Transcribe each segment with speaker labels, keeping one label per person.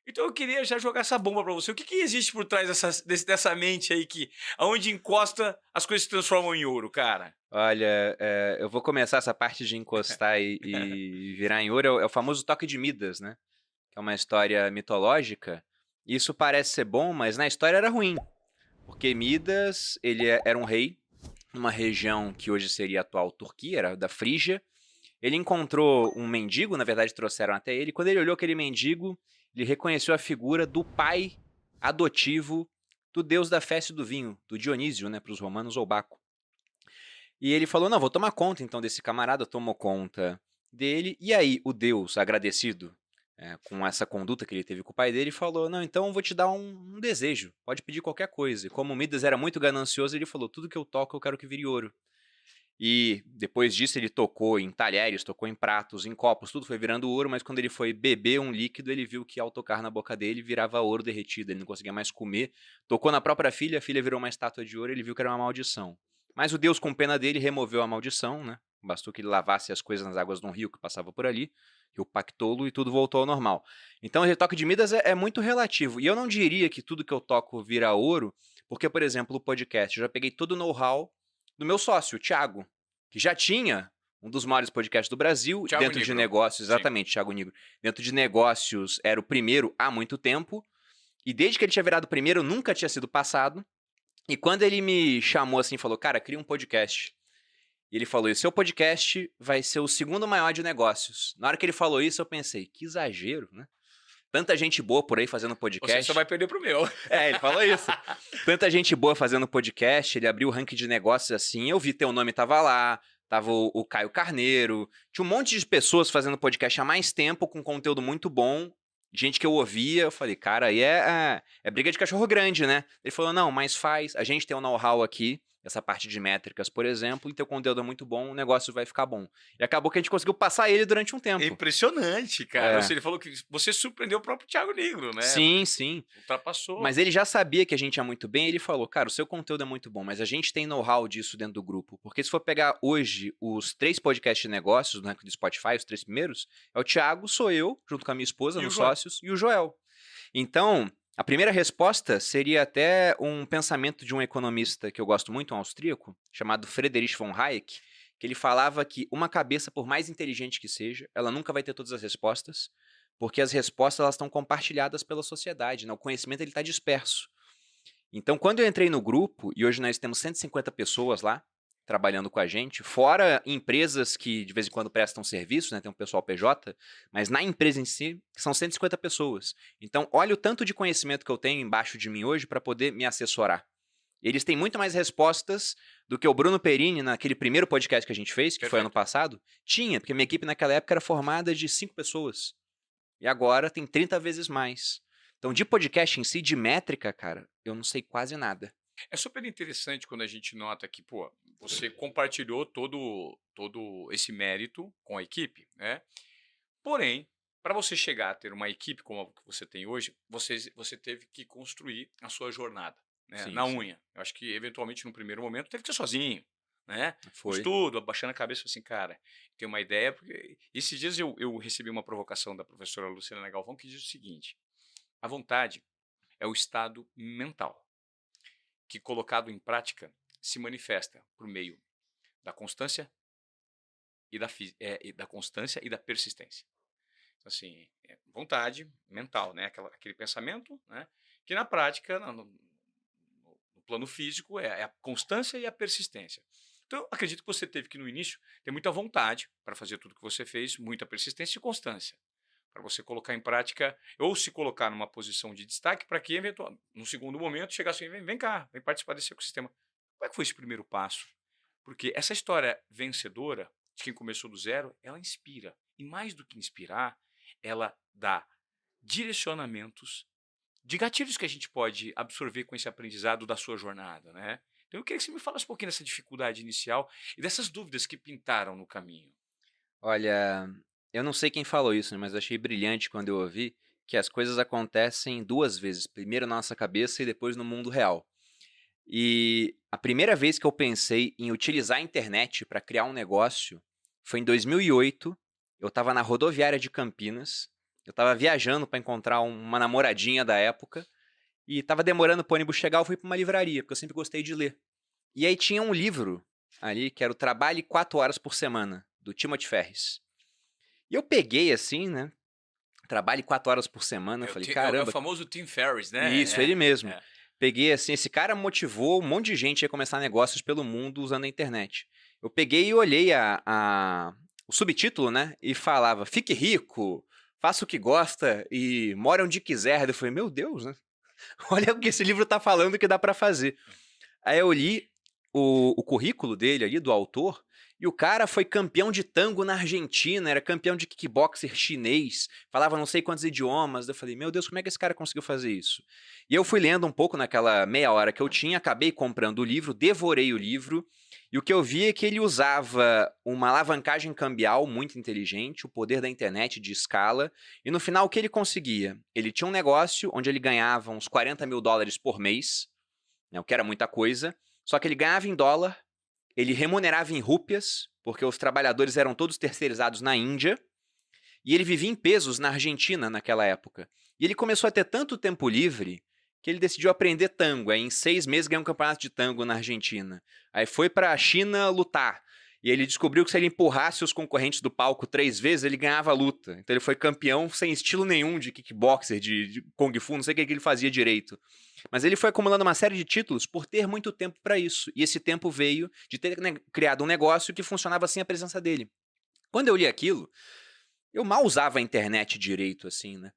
Speaker 1: Então eu queria já jogar essa bomba pra você. O que que existe por trás dessa mente aí que aonde encosta as coisas se transformam em ouro, cara?
Speaker 2: Olha, eu vou começar essa parte de encostar e virar em ouro, é o famoso toque de Midas, né, que é uma história mitológica. Isso parece ser bom, mas na história era ruim, porque Midas, ele era um rei numa região que hoje seria a atual Turquia, era da Frígia. Ele encontrou um mendigo, na verdade trouxeram até ele, quando ele olhou aquele mendigo, ele reconheceu a figura do pai adotivo do deus da festa e do vinho, do Dionísio, né, para os romanos, ou Baco. E ele falou: "Não, vou tomar conta então desse camarada", tomou conta dele, e aí o Deus, agradecido, com essa conduta que ele teve com o pai dele, falou: "Não, então eu vou te dar um desejo, pode pedir qualquer coisa". E como Midas era muito ganancioso, ele falou: "Tudo que eu toco eu quero que vire ouro". E depois disso ele tocou em talheres, tocou em pratos, em copos, tudo foi virando ouro, mas quando ele foi beber um líquido, ele viu que ao tocar na boca dele virava ouro derretido, ele não conseguia mais comer. Tocou na própria filha, a filha virou uma estátua de ouro, ele viu que era uma maldição. Mas o Deus, com pena dele, removeu a maldição, né? Bastou que ele lavasse as coisas nas águas de um rio que passava por ali, rio Pactolo, e tudo voltou ao normal. Então o retoque de Midas é muito relativo. E eu não diria que tudo que eu toco vira ouro, porque, por exemplo, o podcast, eu já peguei todo o know-how do meu sócio, o Thiago, que já tinha um dos maiores podcasts do Brasil,
Speaker 1: Thiago
Speaker 2: dentro de
Speaker 1: Nigro.
Speaker 2: negócios,
Speaker 1: Sim.
Speaker 2: exatamente, Thiago Nigro. Dentro de negócios, era o primeiro há muito tempo, e desde que ele tinha virado o primeiro, nunca tinha sido passado. E quando ele me chamou assim, falou: "Cara, cria um podcast". E ele falou: "E o seu podcast vai ser o segundo maior de negócios". Na hora que ele falou isso, eu pensei: "Que exagero, né? Tanta gente boa por aí fazendo
Speaker 1: Você só vai
Speaker 2: podcast".
Speaker 1: perder pro meu.
Speaker 2: É, ele falou isso. Tanta gente boa fazendo podcast, ele abriu o ranking de negócios assim, eu vi teu nome tava lá, tava o Caio Carneiro, tinha um monte de pessoas fazendo podcast há mais tempo, com conteúdo muito bom, gente que eu ouvia, eu falei: "Cara, aí é briga de cachorro grande, né?". Ele falou: "Não, mas faz, a gente tem um know-how aqui, essa parte de métricas, por exemplo, e teu conteúdo é muito bom, o negócio vai ficar bom". E acabou que a gente conseguiu passar ele durante um
Speaker 1: É
Speaker 2: tempo.
Speaker 1: impressionante, cara. Ou
Speaker 2: É.
Speaker 1: seja, ele falou que você surpreendeu o próprio Thiago Nigro, né,
Speaker 2: Sim,
Speaker 1: porque
Speaker 2: sim.
Speaker 1: ultrapassou.
Speaker 2: Mas ele já sabia que a gente ia muito bem, ele falou: "Cara, o seu conteúdo é muito bom, mas a gente tem know-how disso dentro do grupo". Porque se for pegar hoje os 3 podcasts de negócios, né, do Spotify, os 3 primeiros, é o Thiago, sou eu, junto com a minha esposa,
Speaker 1: E o
Speaker 2: nos
Speaker 1: Joel?
Speaker 2: sócios, e o Joel. Então, a primeira resposta seria até um pensamento de um economista que eu gosto muito, um austríaco, chamado Friedrich von Hayek, que ele falava que uma cabeça, por mais inteligente que seja, ela nunca vai ter todas as respostas, porque as respostas elas estão compartilhadas pela sociedade, né? O conhecimento ele está disperso. Então, quando eu entrei no grupo, e hoje nós temos 150 pessoas lá trabalhando com a gente, fora empresas que de vez em quando prestam serviço, né, tem um pessoal PJ, mas na empresa em si são 150 pessoas. Então, olha o tanto de conhecimento que eu tenho embaixo de mim hoje para poder me assessorar. Eles têm muito mais respostas do que o Bruno Perini, naquele primeiro podcast que a gente fez, que foi ano
Speaker 1: Perfeito.
Speaker 2: passado, tinha, porque minha equipe naquela época era formada de 5 pessoas. E agora tem 30 vezes mais. Então, de podcast em si, de métrica, cara, eu não sei quase nada.
Speaker 1: É super interessante quando a gente nota que, pô, você compartilhou todo esse mérito com a equipe, né. Porém, para você chegar a ter uma equipe como a que você tem hoje, você teve que construir a sua jornada, né,
Speaker 2: Sim,
Speaker 1: na
Speaker 2: sim.
Speaker 1: unha. Eu acho que eventualmente no primeiro momento teve que ser sozinho, né, com
Speaker 2: Foi.
Speaker 1: estudo, abaixando a cabeça, falei assim: "Cara, tenho uma ideia", porque esses dias eu recebi uma provocação da professora Luciana Galvão que diz o seguinte: "A vontade é o estado mental, que colocado em prática se manifesta por meio da constância e da constância e da persistência". Então, assim, vontade mental, né, aquele pensamento, né, que na prática, no plano físico, é a constância e a persistência. Então, eu acredito que você teve que, no início, ter muita vontade para fazer tudo que você fez, muita persistência e constância, para você colocar em prática ou se colocar numa posição de destaque para que, eventual, no segundo momento, chegasse assim: "Vem cá, vem participar desse ecossistema". Como é que foi esse primeiro passo? Porque essa história vencedora, de quem começou do zero, ela inspira. E mais do que inspirar, ela dá direcionamentos de gatilhos que a gente pode absorver com esse aprendizado da sua jornada, né. Então eu queria que você me falasse um pouquinho dessa dificuldade inicial e dessas dúvidas que pintaram no caminho.
Speaker 2: Olha, eu não sei quem falou isso, né, mas eu achei brilhante quando eu ouvi que as coisas acontecem 2 vezes, primeiro na nossa cabeça e depois no mundo real. E a primeira vez que eu pensei em utilizar a internet para criar um negócio foi em 2008. Eu estava na rodoviária de Campinas Eu tava viajando para encontrar uma namoradinha da época e tava demorando pro ônibus chegar, eu fui pra uma livraria, porque eu sempre gostei de ler. E aí tinha um livro ali, que era o Trabalhe 4 Horas por Semana, do Timothy Ferris. E eu peguei assim, né? Trabalhe 4 horas por semana, eu falei,
Speaker 1: É o
Speaker 2: caramba.
Speaker 1: famoso Tim Ferriss, né?
Speaker 2: Isso, ele mesmo.
Speaker 1: É.
Speaker 2: Peguei assim, esse cara motivou um monte de gente a começar negócios pelo mundo usando a internet. Eu peguei e olhei o subtítulo, né? E falava, fique rico, faça o que gosta e more onde quiser. Eu falei, meu Deus, né? Olha o que esse livro tá falando que dá pra fazer. Aí eu li o currículo dele ali, do autor, e o cara foi campeão de tango na Argentina, era campeão de kickboxer chinês, falava não sei quantos idiomas. Eu falei, meu Deus, como é que esse cara conseguiu fazer isso? E eu fui lendo um pouco naquela meia hora que eu tinha, acabei comprando o livro, devorei o livro, e o que eu vi é que ele usava uma alavancagem cambial muito inteligente, o poder da internet de escala, e no final o que ele conseguia? Ele tinha um negócio onde ele ganhava uns US$ 40.000 por mês, né, o que era muita coisa, só que ele ganhava em dólar, ele remunerava em rúpias, porque os trabalhadores eram todos terceirizados na Índia, e ele vivia em pesos na Argentina naquela época. E ele começou a ter tanto tempo livre que ele decidiu aprender tango. Aí, em 6 meses, ganhou um campeonato de tango na Argentina. Aí foi para a China lutar. E ele descobriu que se ele empurrasse os concorrentes do palco 3 vezes, ele ganhava a luta. Então ele foi campeão sem estilo nenhum de kickboxer, de kung fu, não sei o que ele fazia direito. Mas ele foi acumulando uma série de títulos por ter muito tempo para isso. E esse tempo veio de ter criado um negócio que funcionava sem a presença dele. Quando eu li aquilo, eu mal usava a internet direito, assim, né?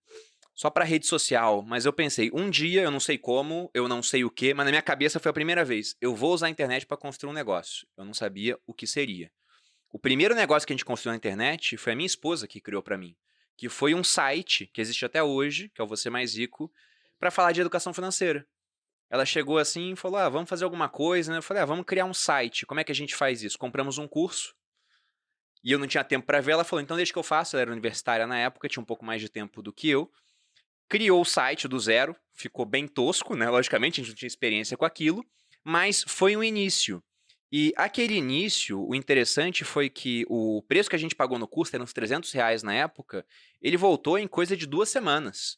Speaker 2: Só para rede social, mas eu pensei, um dia, eu não sei como, eu não sei o que, mas na minha cabeça foi a primeira vez, eu vou usar a internet para construir um negócio. Eu não sabia o que seria. O primeiro negócio que a gente construiu na internet foi a minha esposa que criou para mim, que foi um site que existe até hoje, que é o Você Mais Rico, para falar de educação financeira. Ela chegou assim e falou, vamos fazer alguma coisa, né? Eu falei, vamos criar um site. Como é que a gente faz isso? Compramos um curso, e eu não tinha tempo para ver. Ela falou, então deixa que eu faço. Ela era universitária na época, tinha um pouco mais de tempo do que eu. Criou o site do zero, ficou bem tosco, né? Logicamente, a gente não tinha experiência com aquilo, mas foi um início. E aquele início, o interessante foi que o preço que a gente pagou no curso, era uns R$ 300 na época, ele voltou em coisa de 2 semanas.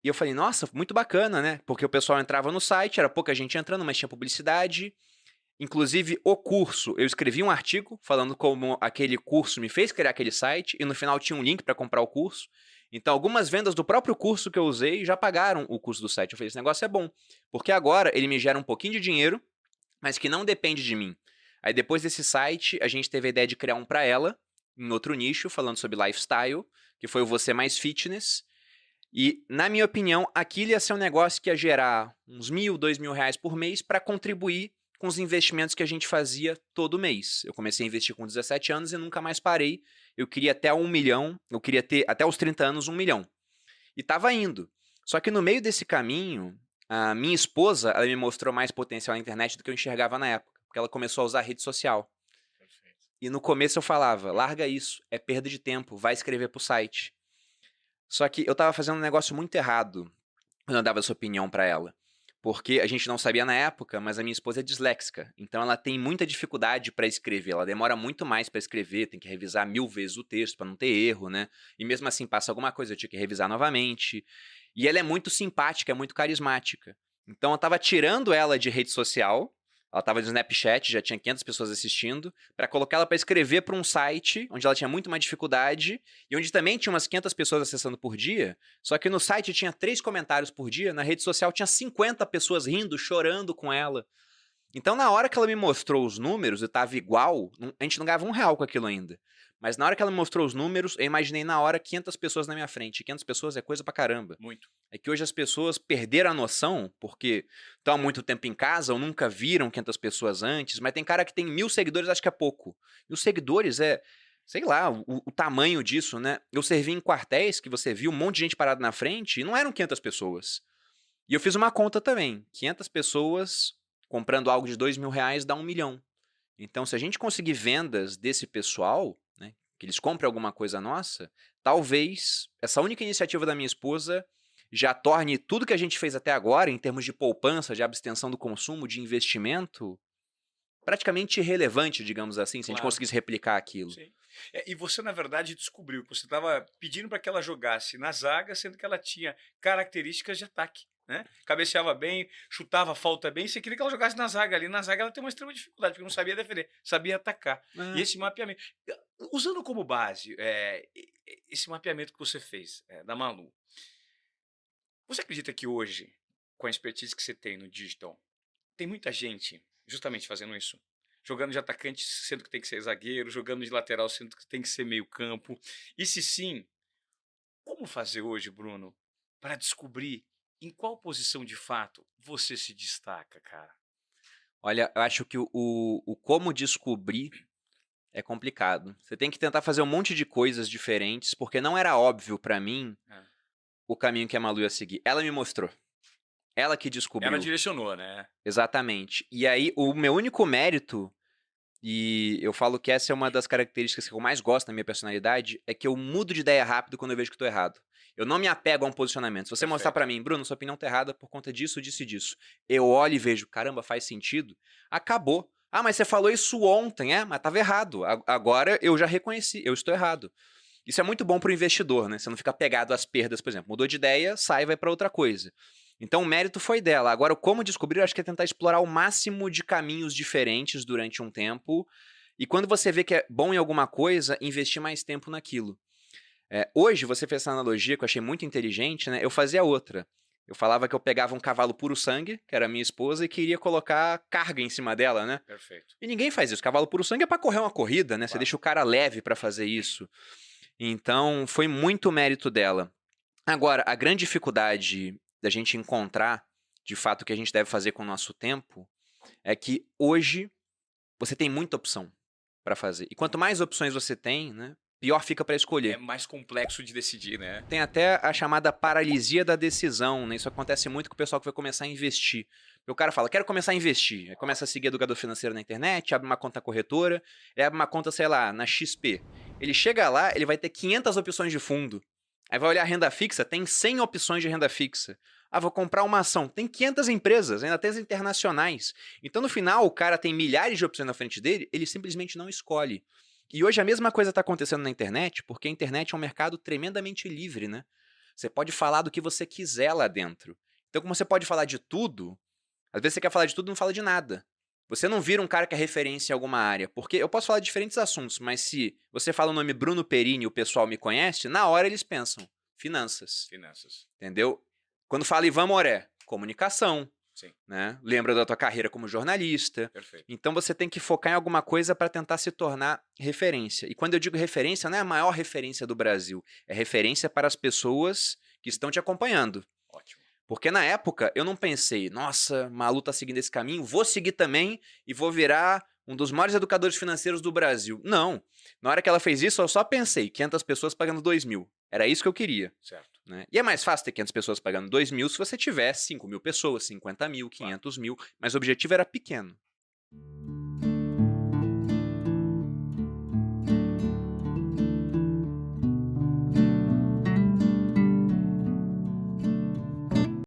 Speaker 2: E eu falei, nossa, muito bacana, né? Porque o pessoal entrava no site, era pouca gente entrando, mas tinha publicidade. Inclusive, o curso, eu escrevi um artigo falando como aquele curso me fez criar aquele site, e no final tinha um link para comprar o curso. Então, algumas vendas do próprio curso que eu usei já pagaram o custo do site. Eu falei, esse negócio é bom, porque agora ele me gera um pouquinho de dinheiro, mas que não depende de mim. Aí, depois desse site, a gente teve a ideia de criar um para ela, em outro nicho, falando sobre lifestyle, que foi o Você Mais Fitness. E, na minha opinião, aquilo ia ser um negócio que ia gerar uns R$ 1.000, R$ 2.000 por mês para contribuir com os investimentos que a gente fazia todo mês. Eu comecei a investir com 17 anos e nunca mais parei. Eu queria até 1 milhão, eu queria ter até os 30 anos 1 milhão. E estava indo. Só que no meio desse caminho, a minha esposa, ela me mostrou mais potencial na internet do que eu enxergava na época, porque ela começou a usar a rede social. E no começo eu falava, larga isso, é perda de tempo, vai escrever pro site. Só que eu estava fazendo um negócio muito errado quando eu dava essa opinião para ela. Porque a gente não sabia na época, mas a minha esposa é disléxica. Então ela tem muita dificuldade para escrever. Ela demora muito mais para escrever, tem que revisar 1000 vezes o texto para não ter erro, né? E mesmo assim passa alguma coisa, eu tinha que revisar novamente. E ela é muito simpática, é muito carismática. Então eu estava tirando ela de rede social. Ela estava no Snapchat, já tinha 500 pessoas assistindo, para colocar ela para escrever para um site onde ela tinha muito mais dificuldade e onde também tinha umas 500 pessoas acessando por dia, só que no site tinha 3 comentários por dia, na rede social tinha 50 pessoas rindo, chorando com ela. Então, na hora que ela me mostrou os números, eu estava igual, a gente não ganhava R$ 1 com aquilo ainda. Mas na hora que ela me mostrou os números, eu imaginei na hora 500 pessoas na minha frente. 500 pessoas é coisa pra caramba.
Speaker 1: Muito.
Speaker 2: É que hoje as pessoas perderam a noção, porque estão há muito tempo em casa ou nunca viram 500 pessoas antes, mas tem cara que tem 1.000 seguidores, acho que é pouco. E os seguidores é, sei lá, o tamanho disso, né? Eu servi em quartéis que você viu um monte de gente parada na frente e não eram 500 pessoas. E eu fiz uma conta também. 500 pessoas comprando algo de R$ 2.000 dá 1 milhão. Então, se a gente conseguir vendas desse pessoal, né, que eles comprem alguma coisa nossa, talvez essa única iniciativa da minha esposa já torne tudo que a gente fez até agora, em termos de poupança, de abstenção do consumo, de investimento, praticamente irrelevante, digamos assim, se a gente conseguisse replicar aquilo.
Speaker 1: Sim. E você, na verdade, descobriu que você estava pedindo para que ela jogasse na zaga, sendo que ela tinha características de ataque. Né? Cabeceava bem, chutava a falta bem, você queria que ela jogasse na zaga ali. Na zaga ela tem uma extrema dificuldade, porque não sabia defender, sabia atacar. E esse mapeamento. Usando como base esse mapeamento que você fez da Malu, você acredita que hoje, com a expertise que você tem no digital, tem muita gente justamente fazendo isso? Jogando de atacante, sendo que tem que ser zagueiro, jogando de lateral, sendo que tem que ser meio campo. E se sim, como fazer hoje, Bruno, para descobrir em qual posição de fato você se destaca, cara?
Speaker 2: Olha, eu acho que o como descobrir é complicado. Você tem que tentar fazer um monte de coisas diferentes, porque não era óbvio pra mim o caminho que a Malu ia seguir. Ela me mostrou. Ela que descobriu.
Speaker 1: Ela direcionou, né?
Speaker 2: Exatamente. E aí, o meu único mérito, e eu falo que essa é uma das características que eu mais gosto na minha personalidade, é que eu mudo de ideia rápido quando eu vejo que estou errado. Eu não me apego a um posicionamento. Se você mostrar pra mim, Bruno, sua opinião tá errada por conta disso, disso e disso. Eu olho e vejo, caramba, faz sentido. Acabou. Ah, mas você falou isso ontem, mas tava errado. Agora eu já reconheci, eu estou errado. Isso é muito bom pro investidor, né? Você não fica apegado às perdas, por exemplo. Mudou de ideia, sai e vai pra outra coisa. Então o mérito foi dela. Agora, como descobrir, eu acho que é tentar explorar o máximo de caminhos diferentes durante um tempo. E quando você vê que é bom em alguma coisa, investir mais tempo naquilo. Hoje, você fez essa analogia que eu achei muito inteligente, né? Eu fazia outra. Eu falava que eu pegava um cavalo puro sangue, que era minha esposa, e queria colocar carga em cima dela, né?
Speaker 1: Perfeito.
Speaker 2: E ninguém faz isso. Cavalo puro sangue é pra correr uma corrida, né? Claro. Você deixa o cara leve pra fazer isso. Então, foi muito mérito dela. Agora, a grande dificuldade da gente encontrar, de fato, o que a gente deve fazer com o nosso tempo, é que hoje você tem muita opção pra fazer. E quanto mais opções você tem, né? Pior fica para escolher.
Speaker 1: É mais complexo de decidir, né?
Speaker 2: Tem até a chamada paralisia da decisão, né? Isso acontece muito com o pessoal que vai começar a investir. O cara fala, quero começar a investir. Aí começa a seguir educador financeiro na internet, abre uma conta corretora, abre uma conta, sei lá, na XP. Ele chega lá, ele vai ter 500 opções de fundo. Aí vai olhar a renda fixa, tem 100 opções de renda fixa. Ah, vou comprar uma ação. Tem 500 empresas, ainda tem as internacionais. Então, no final, o cara tem milhares de opções na frente dele, ele simplesmente não escolhe. E hoje a mesma coisa está acontecendo na internet, porque a internet é um mercado tremendamente livre, né? Você pode falar do que você quiser lá dentro. Então, como você pode falar de tudo, às vezes você quer falar de tudo e não fala de nada. Você não vira um cara que é referência em alguma área. Porque eu posso falar de diferentes assuntos, mas se você fala o nome Bruno Perini e o pessoal me conhece, na hora eles pensam, finanças.
Speaker 1: Finanças.
Speaker 2: Entendeu? Quando fala Ivan Moré, comunicação.
Speaker 1: Sim.
Speaker 2: Né? Lembra da tua carreira como jornalista.
Speaker 1: Perfeito.
Speaker 2: Então você tem que focar em alguma coisa para tentar se tornar referência. E quando eu digo referência, não é a maior referência do Brasil. É referência para as pessoas que estão te acompanhando.
Speaker 1: Ótimo.
Speaker 2: Porque na época eu não pensei, nossa, Malu tá seguindo esse caminho, vou seguir também e vou virar um dos maiores educadores financeiros do Brasil. Não. Na hora que ela fez isso, eu só pensei, 500 pessoas pagando 2.000. Era isso que eu queria.
Speaker 1: Certo.
Speaker 2: Né? E é mais fácil ter 500 pessoas pagando 2.000 se você tiver 5.000 pessoas, 50.000, 500.000, mas o objetivo era pequeno.